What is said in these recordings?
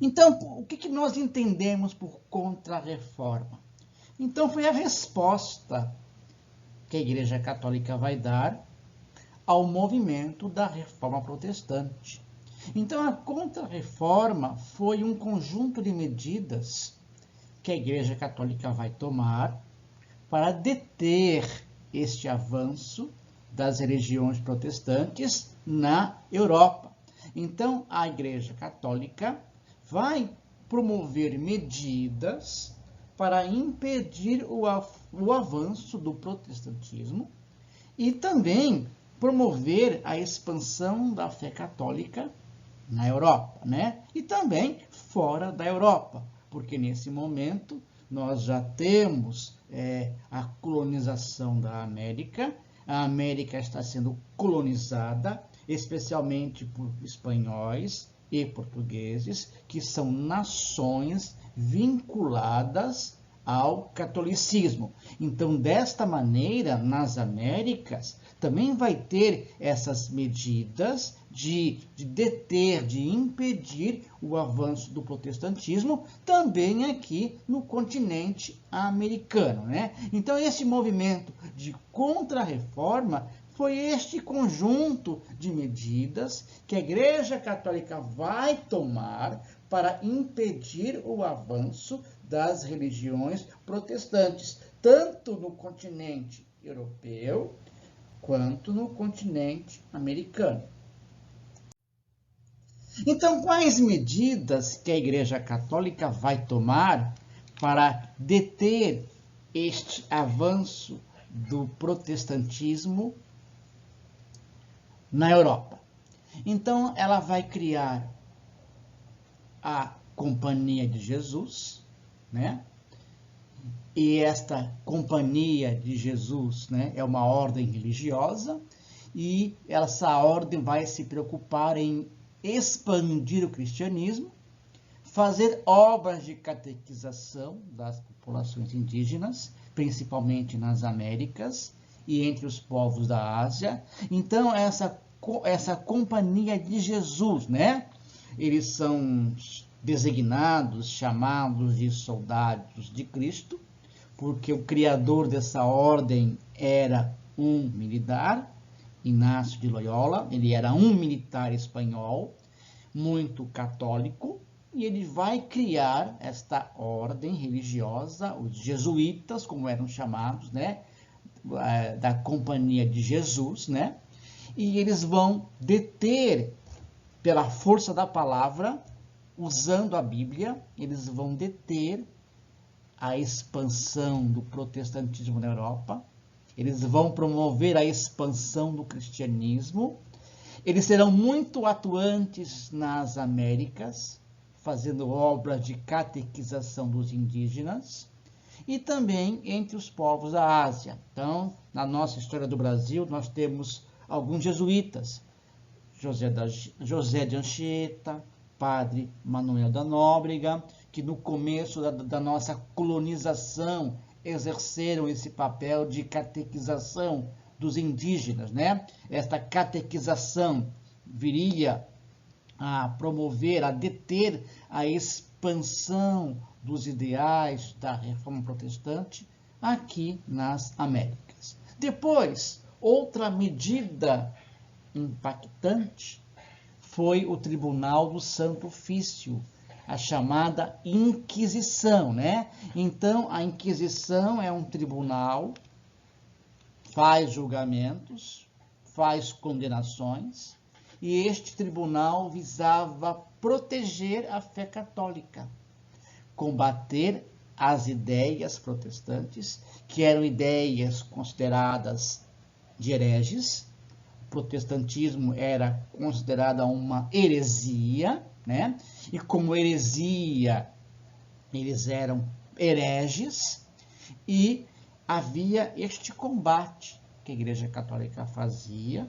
Então, o que nós entendemos por Contra-Reforma? Então, foi a resposta que a Igreja Católica vai dar ao movimento da Reforma Protestante. Então, a Contra-Reforma foi um conjunto de medidas que a Igreja Católica vai tomar para deter este avanço das religiões protestantes na Europa. Então, a Igreja Católica vai promover medidas para impedir o avanço do protestantismo e também promover a expansão da fé católica na Europa, né? E também fora da Europa, porque nesse momento nós já temos a colonização da América. A América está sendo colonizada, especialmente por espanhóis e portugueses, que são nações vinculadas ao catolicismo. Então, desta maneira, nas Américas, também vai ter essas medidas de deter, de impedir o avanço do protestantismo, também aqui no continente americano, né? Então, esse movimento de Contra-Reforma foi este conjunto de medidas que a Igreja Católica vai tomar para impedir o avanço das religiões protestantes, tanto no continente europeu quanto no continente americano. Então, quais medidas que a Igreja Católica vai tomar para deter este avanço do protestantismo na Europa? Então, ela vai criar a Companhia de Jesus, né? E esta Companhia de Jesus, né, é uma ordem religiosa e essa ordem vai se preocupar em expandir o cristianismo, fazer obras de catequização das populações indígenas, principalmente nas Américas e entre os povos da Ásia. Então, essa Companhia de Jesus, né? Eles são designados, chamados de soldados de Cristo, porque o criador dessa ordem era um militar, Inácio de Loyola. Ele era um militar espanhol, muito católico, e ele vai criar esta ordem religiosa, os jesuítas, como eram chamados, né, da Companhia de Jesus, né, e eles vão deter, pela força da palavra, usando a Bíblia, eles vão deter a expansão do protestantismo na Europa, eles vão promover a expansão do cristianismo, eles serão muito atuantes nas Américas, fazendo obras de catequização dos indígenas e também entre os povos da Ásia. Então, na nossa história do Brasil, nós temos alguns jesuítas, José de Anchieta, Padre Manuel da Nóbrega, que no começo da nossa colonização exerceram esse papel de catequização dos indígenas, né? Esta catequização viria a promover, a deter a expansão dos ideais da Reforma Protestante aqui nas Américas. Depois, outra medida impactante foi o Tribunal do Santo Ofício, a chamada Inquisição, né? Então, a Inquisição é um tribunal, faz julgamentos, faz condenações, e este tribunal visava proteger a fé católica, combater as ideias protestantes, que eram ideias consideradas de hereges. O protestantismo era considerada uma heresia, né? E como heresia, eles eram hereges, e havia este combate que a Igreja Católica fazia,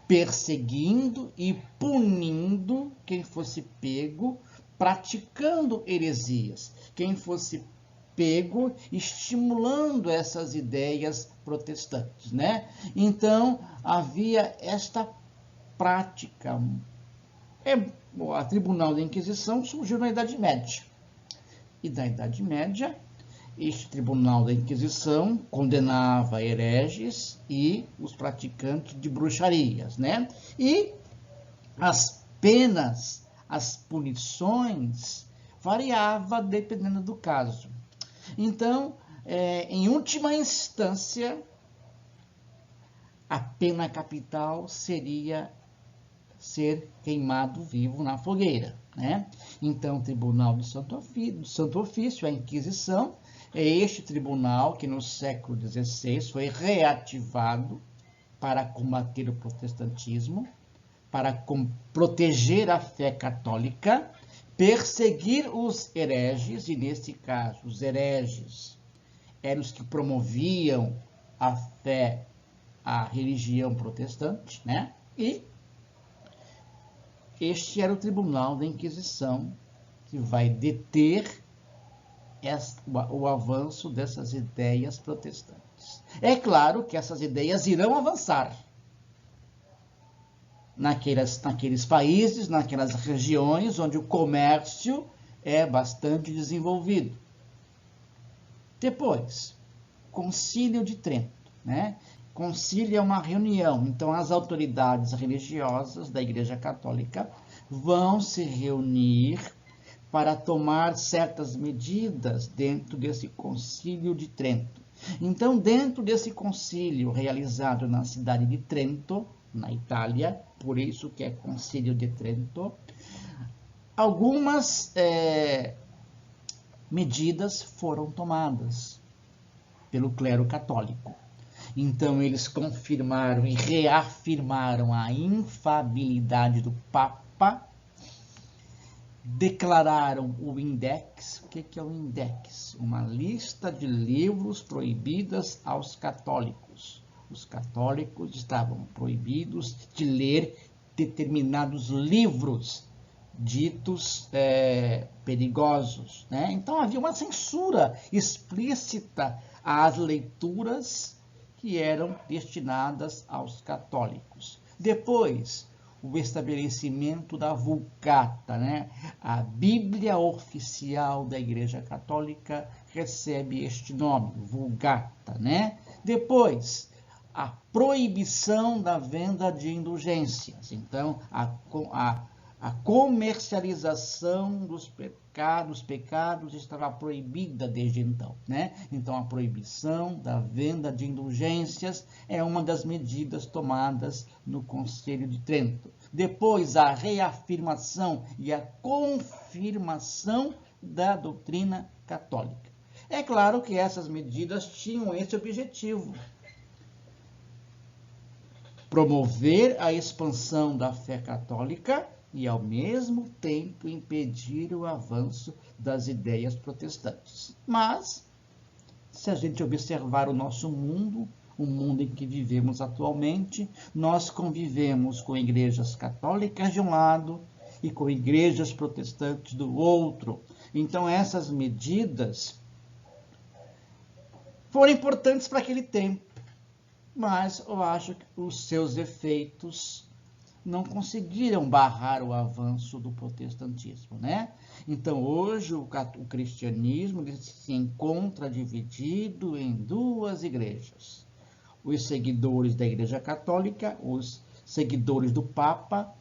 perseguindo e punindo quem fosse pego praticando heresias, quem fosse pego estimulando essas ideias protestantes, né? Então, havia esta prática A Tribunal da Inquisição surgiu na Idade Média. E na Idade Média, este Tribunal da Inquisição condenava hereges e os praticantes de bruxarias, né? E as penas, as punições, variavam dependendo do caso. Então, em última instância, a pena capital seria ser queimado vivo na fogueira, né? Então, o Tribunal do Santo Ofício, a Inquisição, é este tribunal que no século XVI foi reativado para combater o protestantismo, para proteger a fé católica, perseguir os hereges, e nesse caso, os hereges eram os que promoviam a fé, a religião protestante, né? E este era o Tribunal da Inquisição que vai deter o avanço dessas ideias protestantes. É claro que essas ideias irão avançar naqueles países, naquelas regiões onde o comércio é bastante desenvolvido. Depois, Concílio de Trento, né? Concílio é uma reunião, então as autoridades religiosas da Igreja Católica vão se reunir para tomar certas medidas dentro desse Concílio de Trento. Então, dentro desse concílio realizado na cidade de Trento, na Itália, por isso que é Concílio de Trento, algumas medidas foram tomadas pelo clero católico. Então, eles confirmaram e reafirmaram a infalibilidade do Papa, declararam o Index. O que é o Index? Uma lista de livros proibidas aos católicos. Os católicos estavam proibidos de ler determinados livros ditos perigosos, né? Então, havia uma censura explícita às leituras que eram destinadas aos católicos. Depois, o estabelecimento da Vulgata, né? A Bíblia oficial da Igreja Católica recebe este nome, Vulgata, né? Depois, a proibição da venda de indulgências. Então, a comercialização dos pecados estava proibida desde então, né? Então, a proibição da venda de indulgências é uma das medidas tomadas no Concílio de Trento. Depois, a reafirmação e a confirmação da doutrina católica. É claro que essas medidas tinham esse objetivo: promover a expansão da fé católica e, ao mesmo tempo, impedir o avanço das ideias protestantes. Mas, se a gente observar o nosso mundo, o mundo em que vivemos atualmente, nós convivemos com igrejas católicas de um lado e com igrejas protestantes do outro. Então, essas medidas foram importantes para aquele tempo, mas eu acho que os seus efeitos não conseguiram barrar o avanço do protestantismo, né? Então, hoje, o cristianismo se encontra dividido em duas igrejas. Os seguidores da Igreja Católica, os seguidores do Papa,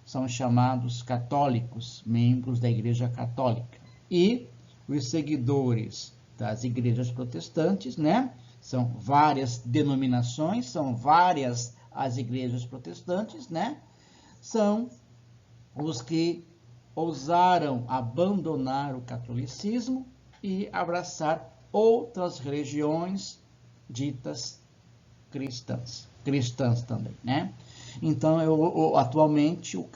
são chamados católicos, membros da Igreja Católica. E os seguidores das igrejas protestantes, né? São várias denominações, são várias as igrejas protestantes, né? São os que ousaram abandonar o catolicismo e abraçar outras religiões ditas cristãs também, né? Então, atualmente, o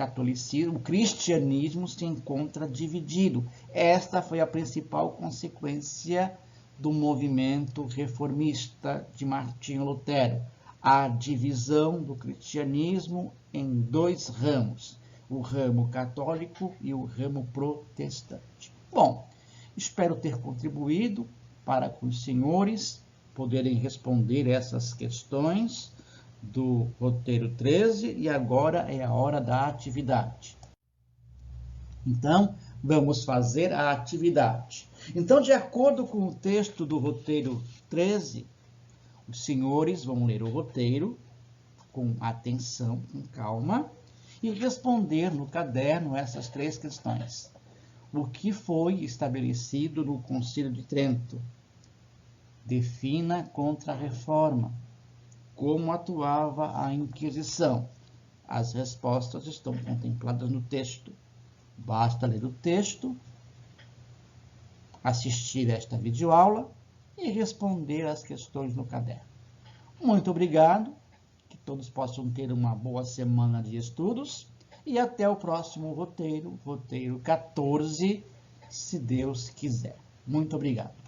cristianismo se encontra dividido. Esta foi a principal consequência do movimento reformista de Martinho Lutero: a divisão do cristianismo em dois ramos, o ramo católico e o ramo protestante. Bom, espero ter contribuído para que os senhores poderem responder essas questões do roteiro 13, e agora é a hora da atividade. Então, vamos fazer a atividade. Então, de acordo com o texto do roteiro 13, os senhores vão ler o roteiro com atenção, com calma, e responder no caderno essas 3 questões. O que foi estabelecido no Concílio de Trento? Defina a Contra-Reforma. Como atuava a Inquisição? As respostas estão contempladas no texto. Basta ler o texto, assistir esta videoaula e responder as questões no caderno. Muito obrigado, que todos possam ter uma boa semana de estudos e até o próximo roteiro 14, se Deus quiser. Muito obrigado.